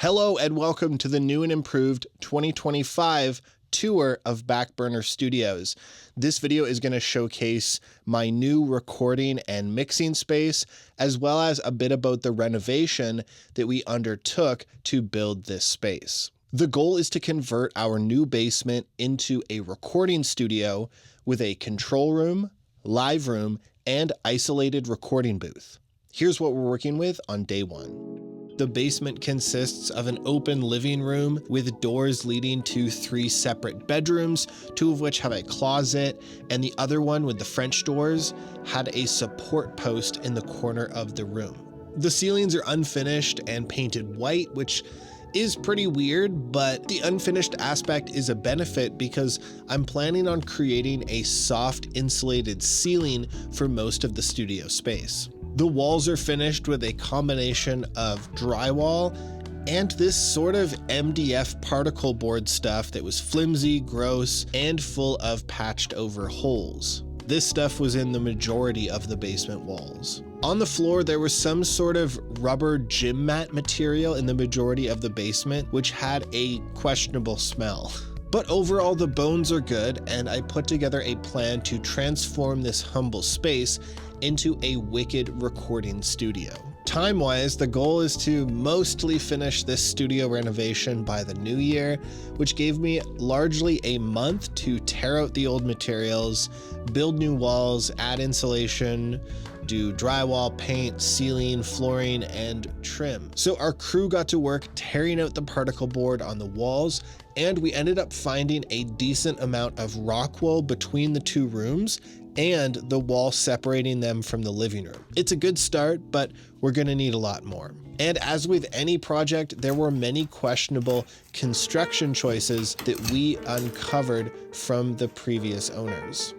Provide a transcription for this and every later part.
Hello and welcome to the new and improved 2025 tour of Backburner Studios. This video is going to showcase my new recording and mixing space, as well as a bit about the renovation that we undertook to build this space. The goal is to convert our new basement into a recording studio with a control room, live room, and isolated recording booth. Here's what we're working with on day one. The basement consists of an open living room with doors leading to 3 separate bedrooms, 2 of which have a closet, and the other one with the French doors had a support post in the corner of the room. The ceilings are unfinished and painted white, which is pretty weird, but the unfinished aspect is a benefit because I'm planning on creating a soft insulated ceiling for most of the studio space. The walls are finished with a combination of drywall and this sort of MDF particle board stuff that was flimsy, gross, and full of patched over holes. This stuff was in the majority of the basement walls. On the floor, there was some sort of rubber gym mat material in the majority of the basement, which had a questionable smell. But overall, the bones are good, and I put together a plan to transform this humble space into a wicked recording studio. Time-wise, the goal is to mostly finish this studio renovation by the new year, which gave me largely a month to tear out the old materials, build new walls, add insulation, do drywall, paint, ceiling, flooring, and trim. So our crew got to work tearing out the particle board on the walls, and we ended up finding a decent amount of rock wool between the 2 rooms and the wall separating them from the living room. It's a good start, but we're gonna need a lot more. And as with any project, there were many questionable construction choices that we uncovered from the previous owners.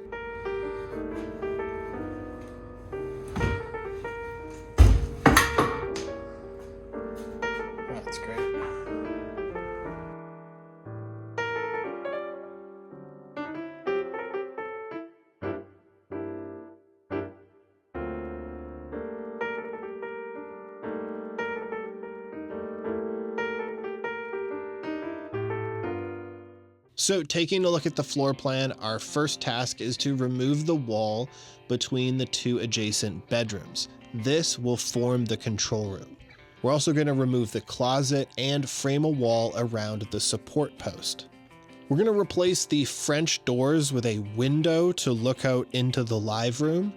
That's great. So taking a look at the floor plan, our first task is to remove the wall between the 2 adjacent bedrooms. This will form the control room. We're also going to remove the closet and frame a wall around the support post. We're going to replace the French doors with a window to look out into the live room.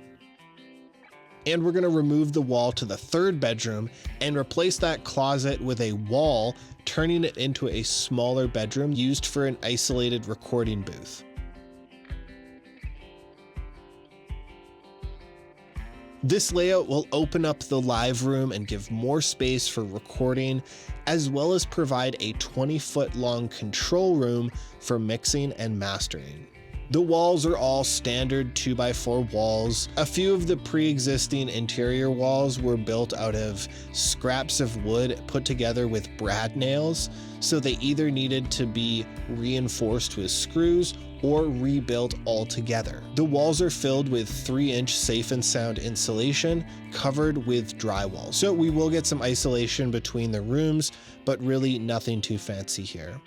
And we're going to remove the wall to the 3rd bedroom and replace that closet with a wall, turning it into a smaller bedroom used for an isolated recording booth. This layout will open up the live room and give more space for recording, as well as provide a 20-foot long control room for mixing and mastering. The walls are all standard 2x4 walls. A few of the pre-existing interior walls were built out of scraps of wood put together with brad nails, so they either needed to be reinforced with screws or rebuilt altogether. The walls are filled with 3-inch safe and sound insulation covered with drywall. So we will get some isolation between the rooms, but really nothing too fancy here.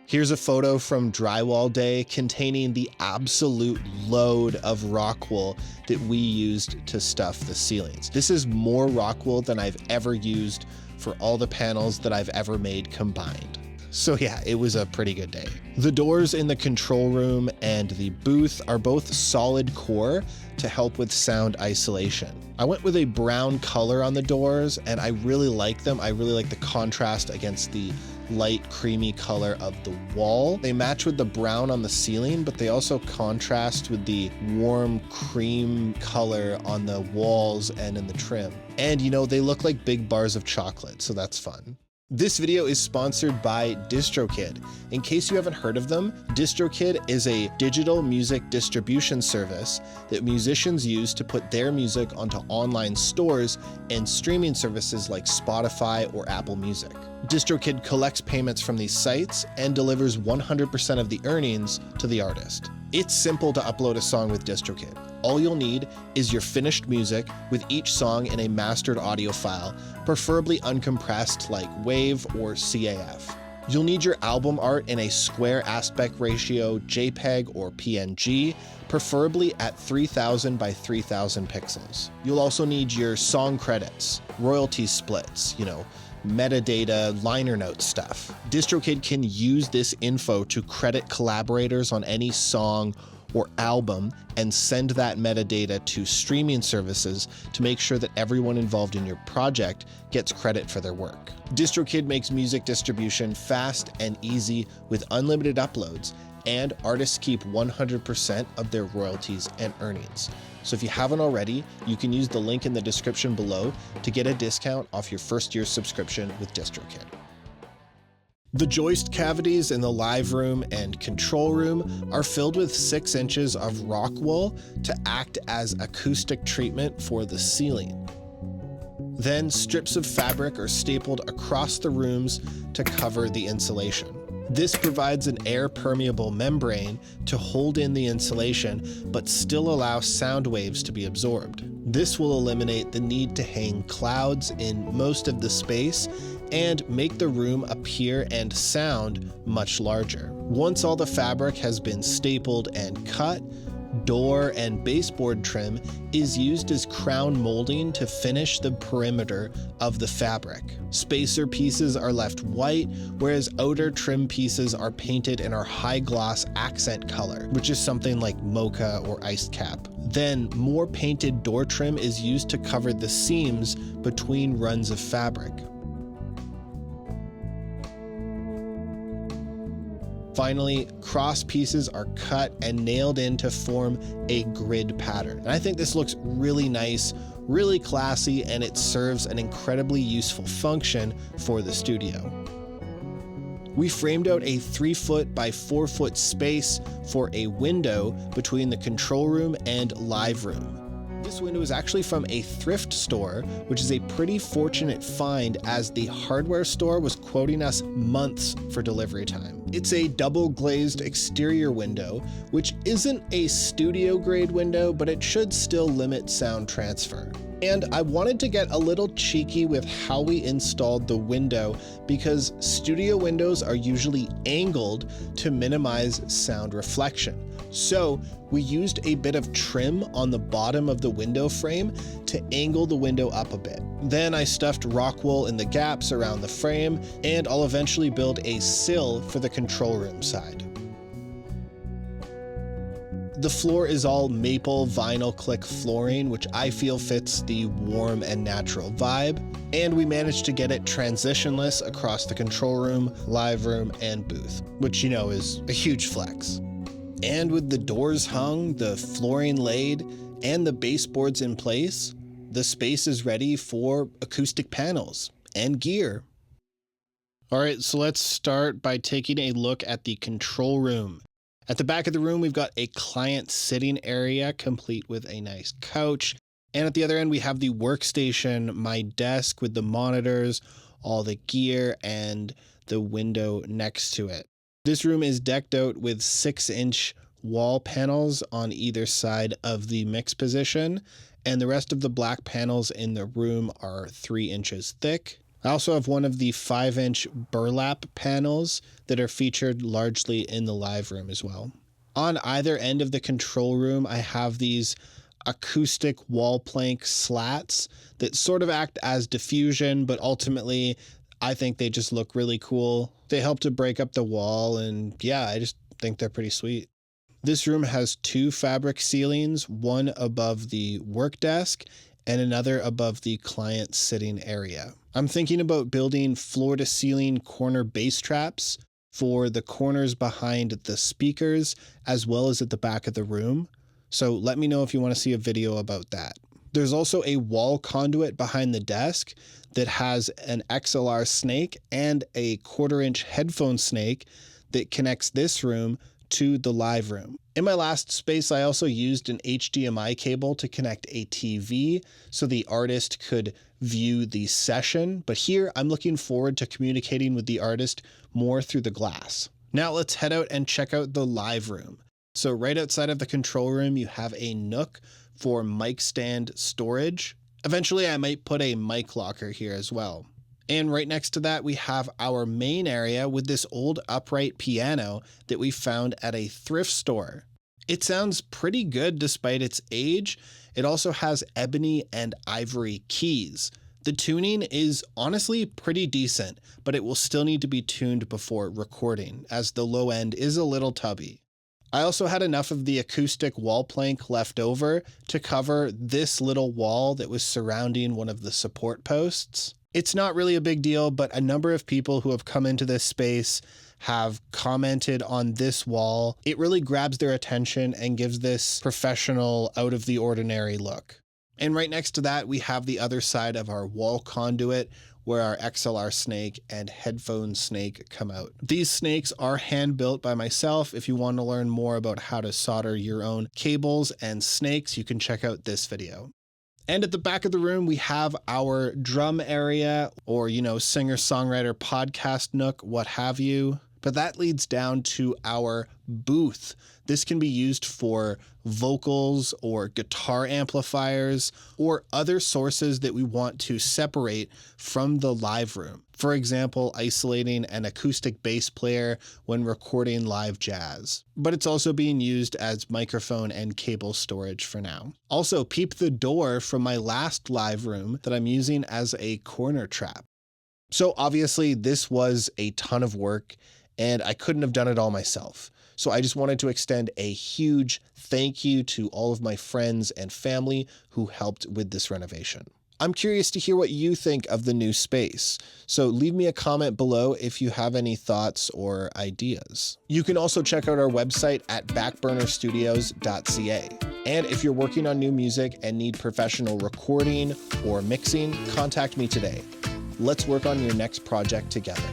Here's a photo from drywall day containing the absolute load of rock wool that we used to stuff the ceilings. This is more rock wool than I've ever used for all the panels that I've ever made combined. So yeah, it was a pretty good day. The doors in the control room and the booth are both solid core to help with sound isolation. I went with a brown color on the doors and I really like them. I really like the contrast against the light creamy color of the wall. They match with the brown on the ceiling, but they also contrast with the warm cream color on the walls and in the trim. And you know, they look like big bars of chocolate, so that's fun. This video is sponsored by DistroKid. In case you haven't heard of them, DistroKid is a digital music distribution service that musicians use to put their music onto online stores and streaming services like Spotify or Apple Music. DistroKid collects payments from these sites and delivers 100% of the earnings to the artist. It's simple to upload a song with DistroKid. All you'll need is your finished music with each song in a mastered audio file, preferably uncompressed like WAV or CAF. You'll need your album art in a square aspect ratio JPEG or PNG, preferably at 3000 by 3000 pixels. You'll also need your song credits, royalty splits, metadata, liner note stuff. DistroKid can use this info to credit collaborators on any song or album and send that metadata to streaming services to make sure that everyone involved in your project gets credit for their work. DistroKid makes music distribution fast and easy with unlimited uploads, and artists keep 100% of their royalties and earnings. So if you haven't already, you can use the link in the description below to get a discount off your first year's subscription with DistroKid. The joist cavities in the live room and control room are filled with 6 inches of rock wool to act as acoustic treatment for the ceiling. Then strips of fabric are stapled across the rooms to cover the insulation. This provides an air-permeable membrane to hold in the insulation but still allow sound waves to be absorbed. This will eliminate the need to hang clouds in most of the space and make the room appear and sound much larger. Once all the fabric has been stapled and cut, door and baseboard trim is used as crown molding to finish the perimeter of the fabric. Spacer pieces are left white, whereas outer trim pieces are painted in our high gloss accent color, which is something like mocha or iced cap. Then more painted door trim is used to cover the seams between runs of fabric. Finally, cross pieces are cut and nailed in to form a grid pattern. And I think this looks really nice, really classy, and it serves an incredibly useful function for the studio. We framed out a 3-foot by 4-foot space for a window between the control room and live room. This window is actually from a thrift store, which is a pretty fortunate find as the hardware store was quoting us months for delivery time. It's a double glazed exterior window, which isn't a studio grade window, but it should still limit sound transfer. And I wanted to get a little cheeky with how we installed the window because studio windows are usually angled to minimize sound reflection. So we used a bit of trim on the bottom of the window frame to angle the window up a bit. Then I stuffed rock wool in the gaps around the frame, and I'll eventually build a sill for the control room side. The floor is all maple vinyl click flooring, which I feel fits the warm and natural vibe. And we managed to get it transitionless across the control room, live room, and booth, which is a huge flex. And with the doors hung, the flooring laid, and the baseboards in place, the space is ready for acoustic panels and gear. All right, so let's start by taking a look at the control room. At the back of the room, we've got a client sitting area complete with a nice couch. And at the other end, we have the workstation, my desk with the monitors, all the gear, and the window next to it. This room is decked out with 6-inch wall panels on either side of the mix position, and the rest of the black panels in the room are 3 inches thick. I also have one of the 5-inch burlap panels that are featured largely in the live room as well. On either end of the control room, I have these acoustic wall plank slats that sort of act as diffusion, but ultimately I think they just look really cool. They help to break up the wall, and yeah, I just think they're pretty sweet. This room has 2 fabric ceilings, one above the work desk and another above the client sitting area. I'm thinking about building floor to ceiling corner bass traps for the corners behind the speakers as well as at the back of the room. So let me know if you want to see a video about that. There's also a wall conduit behind the desk that has an XLR snake and a 1/4-inch headphone snake that connects this room to the live room. In my last space, I also used an HDMI cable to connect a TV so the artist could view the session. But here I'm looking forward to communicating with the artist more through the glass. Now let's head out and check out the live room. So right outside of the control room, you have a nook for mic stand storage. Eventually, I might put a mic locker here as well. And right next to that, we have our main area with this old upright piano that we found at a thrift store. It sounds pretty good despite its age. It also has ebony and ivory keys. The tuning is honestly pretty decent, but it will still need to be tuned before recording, as the low end is a little tubby. I also had enough of the acoustic wall plank left over to cover this little wall that was surrounding one of the support posts. It's not really a big deal, but a number of people who have come into this space have commented on this wall. It really grabs their attention and gives this professional, out of the ordinary look. And right next to that, we have the other side of our wall conduit where our XLR snake and headphone snake come out. These snakes are hand built by myself. If you want to learn more about how to solder your own cables and snakes, you can check out this video. And at the back of the room, we have our drum area or, singer-songwriter podcast nook, what have you. But that leads down to our booth. This can be used for vocals or guitar amplifiers or other sources that we want to separate from the live room. For example, isolating an acoustic bass player when recording live jazz. But it's also being used as microphone and cable storage for now. Also, peep the door from my last live room that I'm using as a corner trap. So obviously this was a ton of work and I couldn't have done it all myself. So I just wanted to extend a huge thank you to all of my friends and family who helped with this renovation. I'm curious to hear what you think of the new space. So leave me a comment below if you have any thoughts or ideas. You can also check out our website at backburnerstudios.ca. And if you're working on new music and need professional recording or mixing, contact me today. Let's work on your next project together.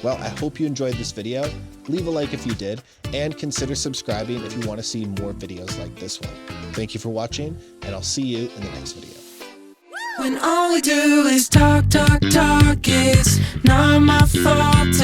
Well, I hope you enjoyed this video. Leave a like if you did, and consider subscribing if you want to see more videos like this one. Thank you for watching, and I'll see you in the next video. When all we do is talk, it's not my fault.